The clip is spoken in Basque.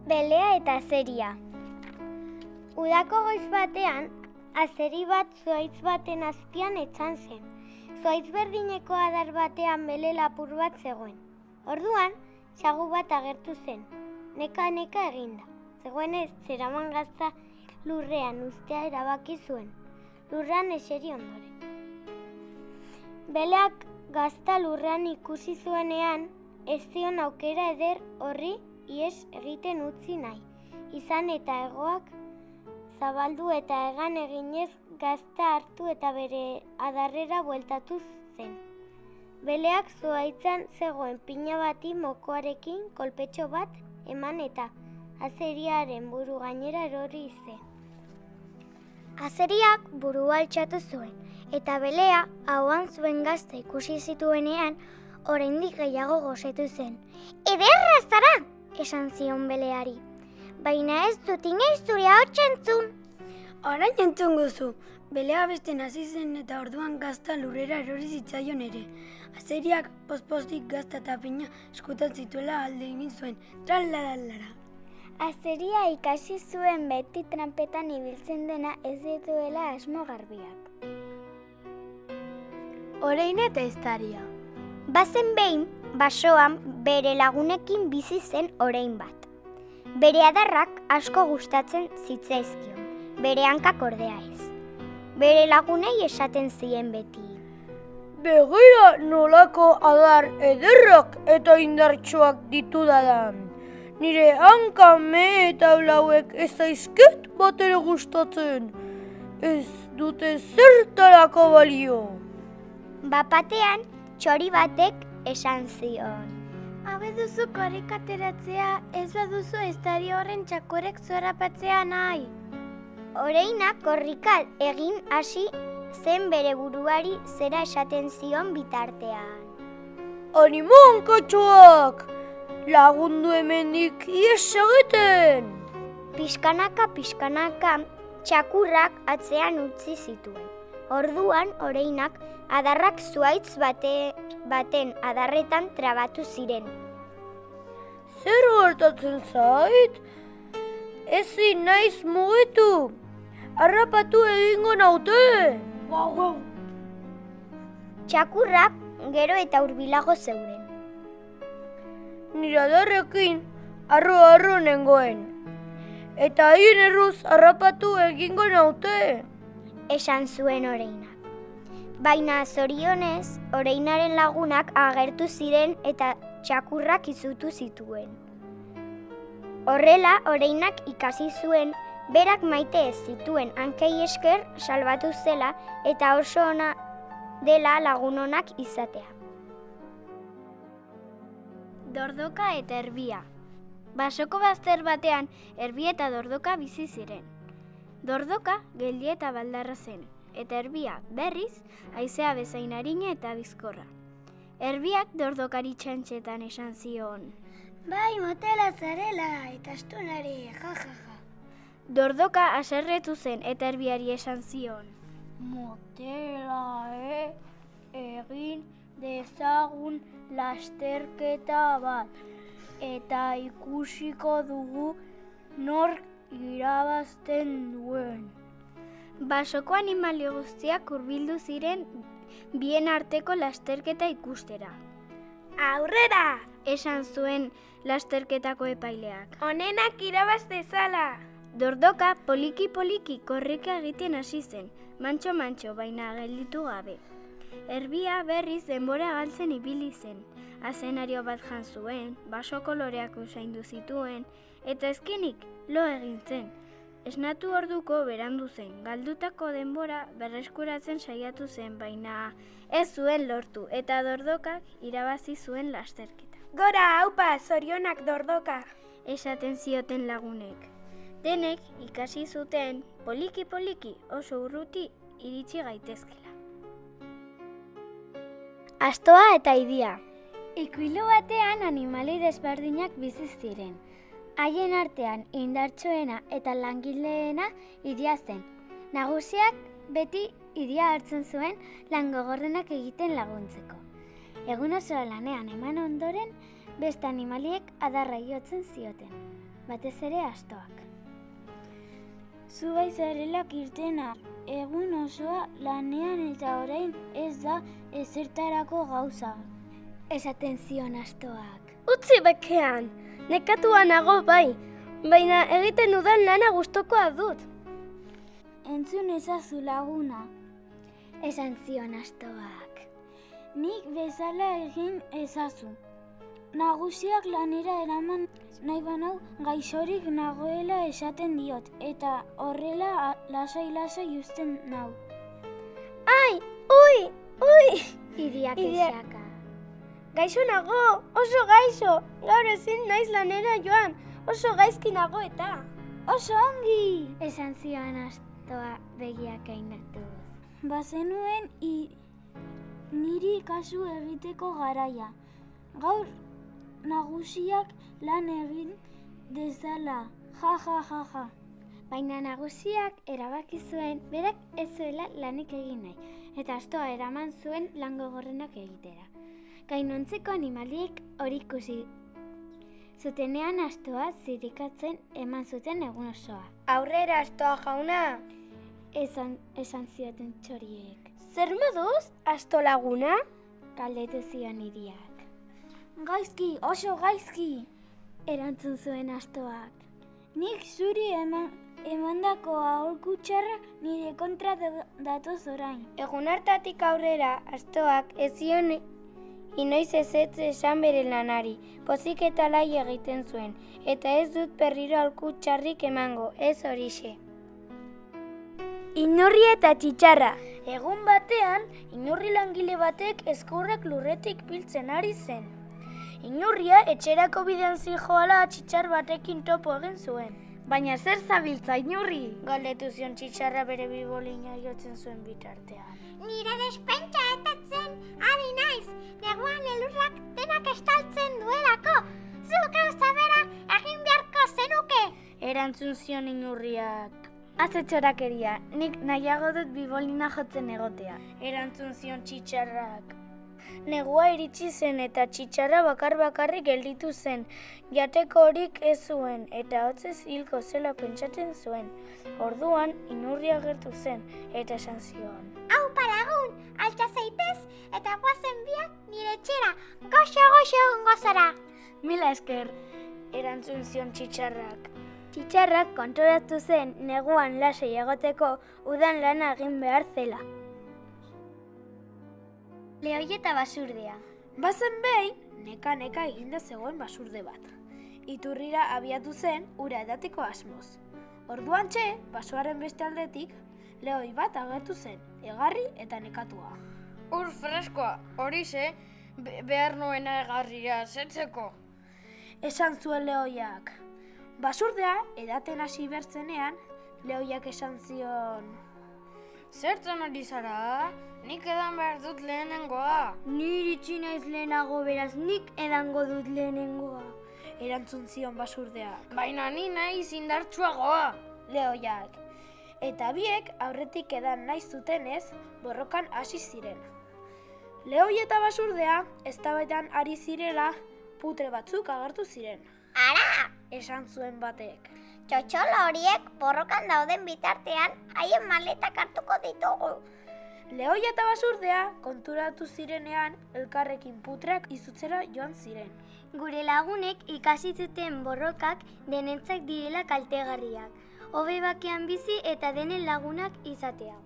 Belea eta azeria. Udako goiz batean, azeri bat zuhaitz baten azpian etzan zen. Zuhaitz berdineko adar batean bele lapur bat zegoen. Orduan, sagu bat agertu zen, neka eginda. Zegoenez, zeraman gazta lurrean uztea erabaki zuen, lurrean eseri ondoren. Beleak gazta lurrean ikusi zuenean, ez zion aukera eder horri ihes egiten utzi nahi. Izan eta hegoak zabaldu eta hegan eginez gazta hartu eta bere adarrera bueltatu zen. Beleak zuhaitzan zegoen pina bati mokoarekin kolpetxo bat eman eta azeriaren buru gainera erori zen. Azeriak burua altxatu zuen, eta Belea ahoan zuen gazta ikusi zituenean, oraindik gehiago gosetu zen. "Ederra zara!" esan zion Beleari. "Baina ez dut inoiz zure ahotsa entzun." "Orain entzun guzu." Belea besten hasi zen eta orduan gazta lurrera erori zitzaion ere. Azeriak poz-poztik gazta eta pina eskutan zituela alde egin zuen. Tralalara. Azeria ikasi zuen beti tranpetan ibiltzen dena ez dituela asmo garbiak. Orain eta eztaria. Bazen behin, basoan bere lagunekin bizi zen orain bat. Bere adarrak asko gustatzen zitzaizkion, bere hankak ordea ez. Bere lagunei esaten zien beti: "Begira nolako adar ederrak eta indartsuak ditudadan. Nire hanka me eta blauek ez zaizket batere gustatzen. Ez dute zertarako balio." Bapatean, txori batek esan zion: "Habe duzu korrik ateratzea, ez baduzu eztari horren txakurek zorrapatzea nahi." Oreinak korrika egin hasi zen bere buruari zera esaten zion bitartean. "Animo hankatxoak! Lagundu hemendik ihes egiten!" Pixkanaka, txakurrak atzean utzi zituen. Orduan, oreinak adarrak zuhaitz baten adarretan trabatu ziren. "Zer gertatzen zait? Ezin naiz mugitu. Harrapatu egingo naute." Txakurrak gero eta hurbilago zeuden. Nire adarrekin arro nengoen. Eta haien erruz harrapatu egingo naute. Esan zuen oreinak. Baina zorionez, oreinaren lagunak agertu ziren eta txakurrak izutu zituen. Horrela, oreinak ikasi zuen, berak maite ez zituen hankei esker salbatu zela eta oso ona dela lagun onak izatea. Dordoka eta erbia. Basoko bazter batean erbia eta dordoka bizi ziren. Dordoka geldi eta baldarra zen, eta erbia berriz haizea bezain arina eta bizkorra. Erbiak dordokari txantxetan esan zion: "Bai, motela zarela eta astunari, jajaja." Dordoka haserretu zen eta erbiari esan zion: "Motela, egin dezagun lasterketa bat, eta ikusiko dugu nork irabazten duen." Basoko animali guztiak hurbildu ziren bien arteko lasterketa ikustera. "Aurrera!" esan zuen lasterketako epaileak. "Onenak irabaz dezala!" Dordoka poliki korrika egiten hasi zen, mantxo baina gelditu gabe. Erbia berriz denbora galtzen ibili zen, azenario bat jan zuen, baso koloreak usaindu zituen, eta ezkenik lo egin zen. Esnatu orduko berandu zen, galdutako denbora berreskuratzen saiatu zen, baina ez zuen lortu, eta Dordokak irabazi zuen lasterketa. "Gora, aupa, zorionak Dordoka!" esaten zioten lagunek. Denek ikasi zuten poliki oso urruti iritsi gaitezkela. Astoa eta idia. Ikuilu batean animali desberdinak bizi ziren. Haien artean indartsuena eta langileena idia zen. Nagusiak beti idia hartzen zuen lan gogorrenak egiten laguntzeko. Egun oso lanean eman ondoren, beste animaliek adarra jotzen zioten. batez ere astoak. Zu bai zarelak irtena, egun osoa lanean eta orain ez da ezertarako gauza. Esaten zion astoak. Utzi bekean, nekatua nago bai, baina egiten dudan lana gustokoa dut. Entzun ezazu laguna, Esan zion astoak. nik bezala egin ezazu. Nagusiak lanera eraman nahi banau gaixorik nagoela esaten diot, eta horrela lasai-lasai uzten nau. Ai, ui! Iria Iria. kexaka. Gaixo nago, oso gaixo, gaur ezin naiz lanera joan, oso gaizki nago eta. Oso ongi! Esan zion astoa begiak ainatuz. Bazenuen niri kasu egiteko garaia. Gaur nagusiak lan egin dezala, ja. Baina nagusiak erabaki zuen berak ez zuela lanik egin nahi, eta astoa eraman zuen lan gogorrenak egitera. Gainontzeko animaliek hori ikusi zutenean astoa zirikatzen eman zuten egun osoa. Aurrera astoa jauna, Esan zioten txoriek. zer moduz, asto laguna? Galdetu zion Iriak. Gaizki, oso gaizki! Erantzun zuen astoak. Nik zuri emandako aholku txarra nire kontra datoz orain. Egun hartatik aurrera, astoak ez zion inoiz ezetz esan bere lanari, pozik eta lai egiten zuen, eta ez dut berriro aholku txarrik emango, ez horixe. Inurri eta txitxarra. Egun batean, inurri langile batek eskurrak lurretik biltzen ari zen. Inurria etxerako bidean zijoala txitxar batekin topo egin zuen. Baina zer zabiltza, inurri? Galdetu zion txitxarra bere bibolina jotzen zuen bitartean. Nire despentsa etatzen ari naiz, neguan elurrak denak estaltzen duelako. Zuk gauza bera egin beharko zenuke. Erantzun zion inurriak. Haze txorakeria, nik nahiago dut bibolina jotzen egotea. Erantzun zion txitxarrak. Negua iritsi zen eta txitxarra bakarrik gelditu zen. Jateko horik ez zuen eta hotzez hilko zela pentsatzen zuen. Orduan inurria agertu zen eta esan zion. Aupa lagun, altza zaitez eta guazen biak nire etxera. Goxo egongo zara. Mila esker. Erantzun zion txitxarrak. Txitxarrak kontrolatu zen neguan lasai egoteko udan lana egin behar zela. Leoi eta basurdea. Bazen behin, neka eginda zegoen basurde bat. Iturrira abiatu zen ura edateko asmoz. Orduantxe, basoaren beste aldetik, lehoi bat agertu zen, egarri eta nekatua. Ur freskoa, horixe, behar nuena egarria zetzeko. Esan zuen lehoiak. Basurdea edaten hasi bertzenean, lehoiak esan zion. Zertzen ari zara? Nik edan behar dut lehenengoa. Niri txinaiz lehenago beraz, nik edango dut lehenengoa. Erantzun zion basurdeak. Baina ni naiz indartsuagoa. Lehoiak. Eta biek aurretik edan nahi zutenez, borrokan hasi ziren. Lehoi eta basurdea, eztabaidan ari zirela, putre batzuk agertu ziren. Ara! Esan zuen batek. Txotxolo horiek borrokan dauden bitartean haien maletak hartuko ditugu. Lehoi eta basurdea konturatu zirenean elkarrekin putreak izutzera joan ziren. Gure lagunek ikasi zuten borrokak denentzak direla kaltegarriak. Hobe bakean bizi eta denen lagunak izatea.